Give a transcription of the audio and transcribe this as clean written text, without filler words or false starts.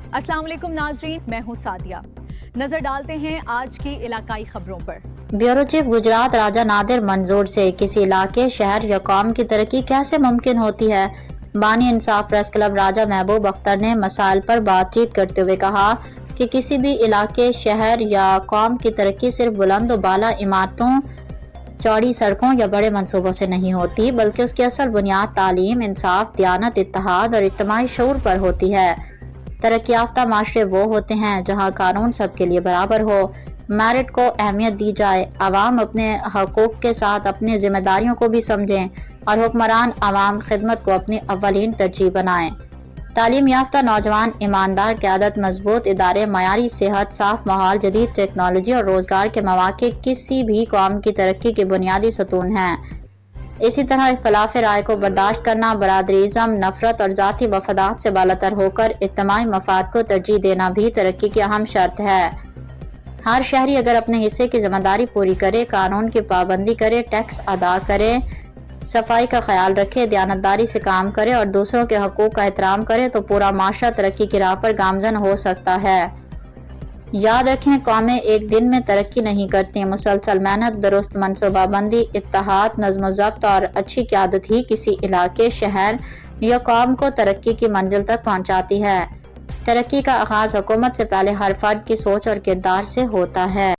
अस्सलाम वालेकुम नाजरीन, मैं हूँ सादिया। नजर डालते हैं आज की इलाकाई खबरों पर। ब्यूरो चीफ गुजरात राजा नादिर मंजूर से किसी इलाके, शहर या कौम की तरक्की कैसे मुमकिन होती है। बानी इंसाफ प्रेस क्लब राजा महबूब अख्तर ने मसाइल पर बातचीत करते हुए कहा कि किसी भी इलाके, शहर या कौम की तरक्की सिर्फ बुलंद व बाला इमारतों, चौड़ी सड़कों या बड़े मंसूबों से नहीं होती, बल्कि उसकी असल बुनियाद तालीम, इंसाफ, दियानत, इत्तेहाद और इज्तिमाई शऊर पर होती है। तरक्की याफ्ता माशरे वो होते हैं जहाँ कानून सबके लिए बराबर हो, मेरिट को अहमियत दी जाए, आवाम अपने हकूक़ के साथ अपनी जिम्मेदारियों को भी समझें और हुक्मरान आवाम खिदमत को अपनी अव्वलीन तरजीह बनाएं। तालीम याफ्ता नौजवान, ईमानदार क़यादत, मजबूत इदारे, मयारी सेहत, साफ माहौल, जदीद टेक्नोलॉजी और रोज़गार के मौक़े किसी भी कौम की तरक्की के बुनियादी सतून हैं। इसी तरह इख्तिलाफ राय को बर्दाश्त करना, बरादरीज़म, नफरत और ज़ाती मफादात से बालातर होकर इज्तिमाई मफाद को तरजीह देना भी तरक्की की अहम शर्त है। हर शहरी अगर अपने हिस्से की जिम्मेदारी पूरी करे, कानून की पाबंदी करे, टैक्स अदा करे, सफाई का ख्याल रखे, दयानतदारी से काम करे और दूसरों के हकूक़ का एहतराम करे तो पूरा माशरा तरक्की की राह पर गामजन हो सकता है। याद रखें, कौमें एक दिन में तरक्की नहीं करती। मुसलसल मेहनत, दुरुस्त मनसूबाबंदी, इत्तेहाद, नज़्म ज़ब्त और अच्छी क़यादत ही किसी इलाके, शहर या कौम को तरक्की की मंजिल तक पहुँचाती है। तरक्की का आगाज़ हुकूमत से पहले हर फर्द की सोच और किरदार से होता है।